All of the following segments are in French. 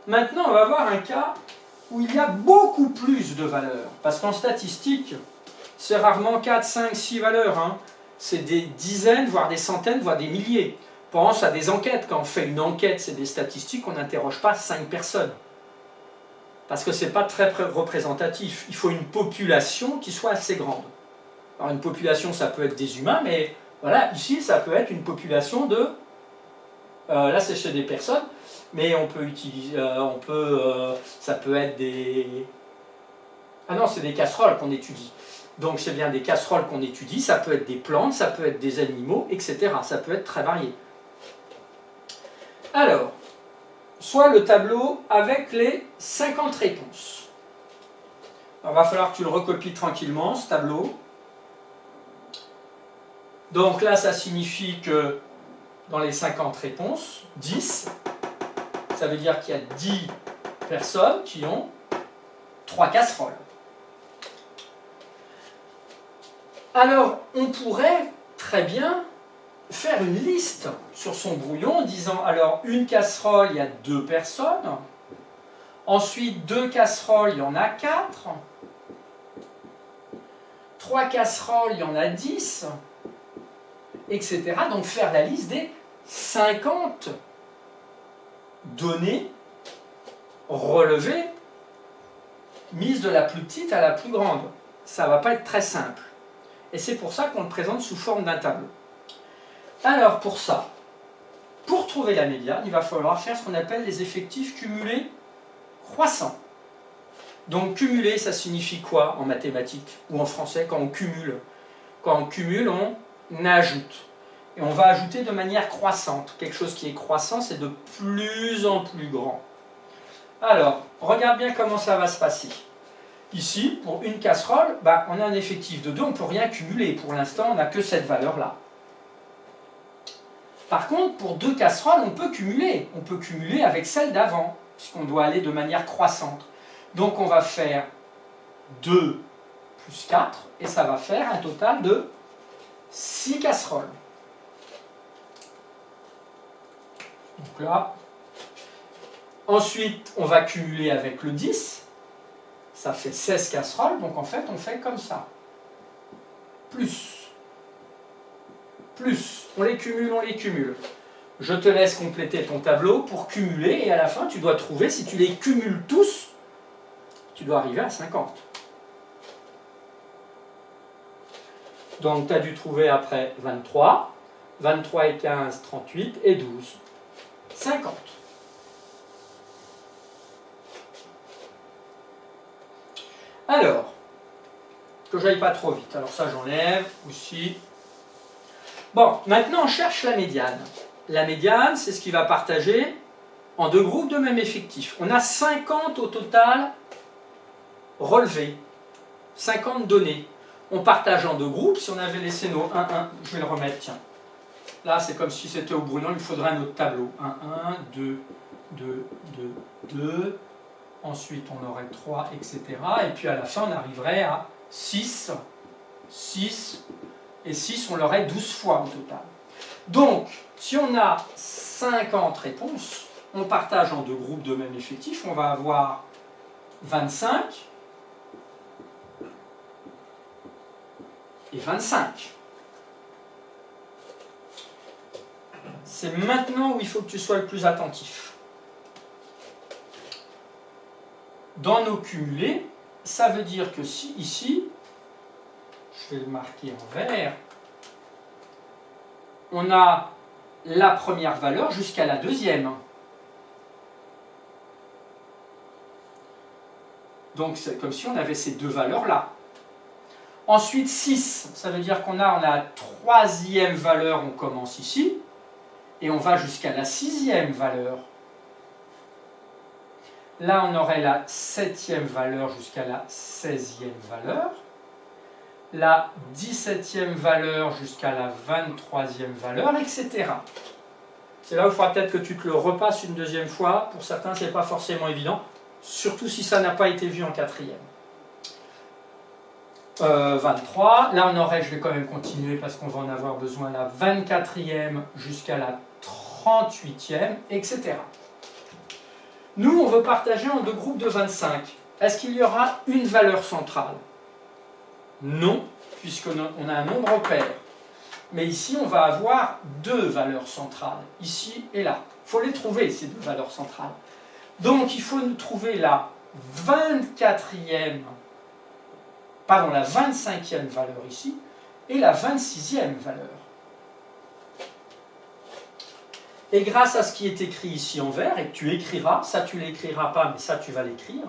Maintenant, on va voir un cas où il y a beaucoup plus de valeurs. Parce qu'en statistique, c'est rarement 4, 5, 6 valeurs. Hein. C'est des dizaines, voire des centaines, voire des milliers. Pense à des enquêtes. Quand on fait une enquête, c'est des statistiques, on n'interroge pas 5 personnes. Parce que ce n'est pas très représentatif. Il faut une population qui soit assez grande. Alors une population, ça peut être des humains, mais voilà, ici, ça peut être une population de... là, c'est chez des personnes, mais on peut utiliser... ça peut être des... Ah non, c'est des casseroles qu'on étudie. Donc c'est bien des casseroles qu'on étudie, ça peut être des plantes, ça peut être des animaux, etc. Ça peut être très varié. Alors, soit le tableau avec les 50 réponses. Alors, il va falloir que tu le recopies tranquillement, ce tableau. Donc là, ça signifie que dans les 50 réponses, 10, ça veut dire qu'il y a 10 personnes qui ont 3 casseroles. Alors, on pourrait très bien faire une liste sur son brouillon en disant, alors, une casserole, il y a 2 personnes. Ensuite, 2 casseroles, il y en a 4. 3 casseroles, il y en a 10. Etc. Donc, faire la liste des 50 données relevées, mises de la plus petite à la plus grande. Ça ne va pas être très simple. Et c'est pour ça qu'on le présente sous forme d'un tableau. Alors pour ça, pour trouver la médiane, il va falloir faire ce qu'on appelle les effectifs cumulés croissants. Donc cumuler, ça signifie quoi en mathématiques ou en français quand on cumule? Quand on cumule, on ajoute. Et on va ajouter de manière croissante. Quelque chose qui est croissant, c'est de plus en plus grand. Alors, regarde bien comment ça va se passer. Ici, pour une casserole, on a un effectif de 2, on ne peut rien cumuler. Pour l'instant, on n'a que cette valeur-là. Par contre, pour 2 casseroles, on peut cumuler. On peut cumuler avec celle d'avant, puisqu'on doit aller de manière croissante. Donc, on va faire 2 plus 4, et ça va faire un total de 6 casseroles. Donc là, ensuite, on va cumuler avec le 10. Ça fait 16 casseroles, donc en fait, on fait comme ça. Plus. Plus. On les cumule, on les cumule. Je te laisse compléter ton tableau pour cumuler, et à la fin, tu dois trouver, si tu les cumules tous, tu dois arriver à 50. Donc, tu as dû trouver après 23. 23 et 15, 38, et 12, 50. Alors, que j'aille pas trop vite. Alors ça, j'enlève aussi. Bon, maintenant, on cherche la médiane. La médiane, c'est ce qui va partager en 2 groupes de même effectif. On a 50 au total relevés. 50 données. On partage en 2 groupes. Si on avait laissé nos 1, 1, je vais le remettre, tiens. Là, c'est comme si c'était au brouillon, il me faudrait un autre tableau. 1, 1, 2, 2, 2, 2. Ensuite, on aurait 3, etc. Et puis à la fin, on arriverait à 6, 6, et 6, on l'aurait 12 fois au total. Donc, si on a 50 réponses, on partage en 2 groupes de même effectif, on va avoir 25 et 25. C'est maintenant où il faut que tu sois le plus attentif. Dans nos cumulés, ça veut dire que si ici, je vais le marquer en vert, on a la première valeur jusqu'à la deuxième. Donc c'est comme si on avait ces 2 valeurs-là. Ensuite 6, ça veut dire qu'on a la 3e valeur, on commence ici, et on va jusqu'à la 6e valeur. Là, on aurait la 7e valeur jusqu'à la 16e valeur. La 17e valeur jusqu'à la 23e valeur, etc. C'est là où il faudra peut-être que tu te le repasses une 2e fois. Pour certains, ce n'est pas forcément évident. Surtout si ça n'a pas été vu en 4e. 23. Là, on aurait, je vais quand même continuer parce qu'on va en avoir besoin, la 24e jusqu'à la 38e, etc. Nous, on veut partager en deux groupes de 25. Est-ce qu'il y aura une valeur centrale? Non, puisqu'on a un nombre pair. Mais ici, on va avoir deux valeurs centrales, ici et là. Il faut les trouver, ces deux valeurs centrales. Donc, il faut nous trouver la 25e valeur ici, et la 26e valeur. Et grâce à ce qui est écrit ici en vert, et que tu écriras, ça tu l'écriras pas, mais ça tu vas l'écrire,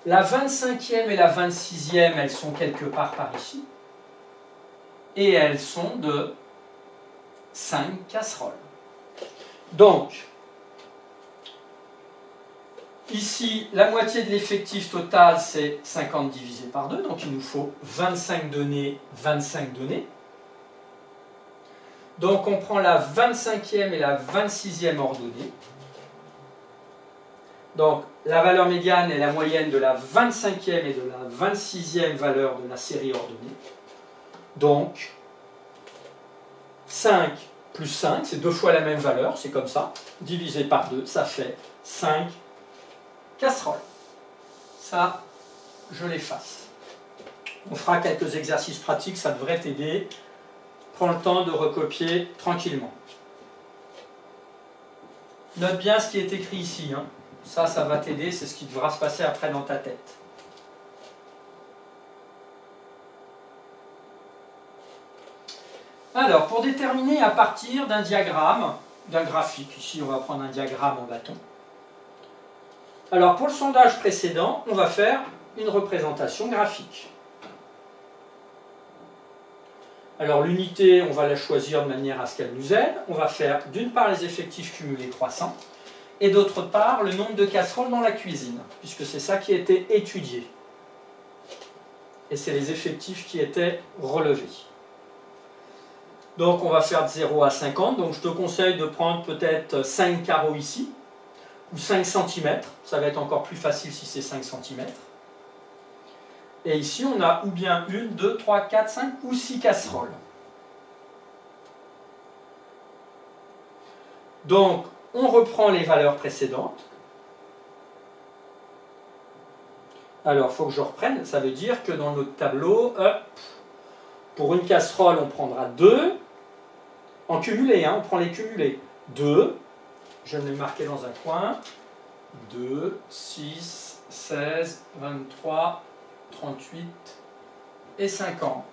la 25e et la 26e, elles sont quelque part par ici, et elles sont de 5 casseroles. Donc, ici, la moitié de l'effectif total, c'est 50 divisé par 2, donc il nous faut 25 données, 25 données. Donc on prend la 25e et la 26e ordonnée. Donc la valeur médiane est la moyenne de la 25e et de la 26e valeur de la série ordonnée. Donc 5 plus 5, c'est deux fois la même valeur, c'est comme ça, divisé par 2, ça fait 5 casseroles. Ça, je l'efface. On fera quelques exercices pratiques, ça devrait t'aider. Prends le temps de recopier tranquillement. Note bien ce qui est écrit ici. Hein. Ça va t'aider, c'est ce qui devra se passer après dans ta tête. Alors, pour déterminer à partir d'un diagramme, d'un graphique, ici on va prendre un diagramme en bâton. Alors, pour le sondage précédent, on va faire une représentation graphique. Alors l'unité, on va la choisir de manière à ce qu'elle nous aide. On va faire d'une part les effectifs cumulés croissants et d'autre part le nombre de casseroles dans la cuisine, puisque c'est ça qui a été étudié. Et c'est les effectifs qui étaient relevés. Donc on va faire de 0 à 50, donc je te conseille de prendre peut-être 5 carreaux ici, ou 5 cm, ça va être encore plus facile si c'est 5 cm. Et ici, on a ou bien 1, 2, 3, 4, 5 ou 6 casseroles. Donc, on reprend les valeurs précédentes. Alors, il faut que je reprenne. Ça veut dire que dans notre tableau, pour une casserole, on prendra 2. En cumulé, hein, on prend les cumulés. 2, je vais le marquer dans un coin. 2, 6, 16, 23... 38 et 50.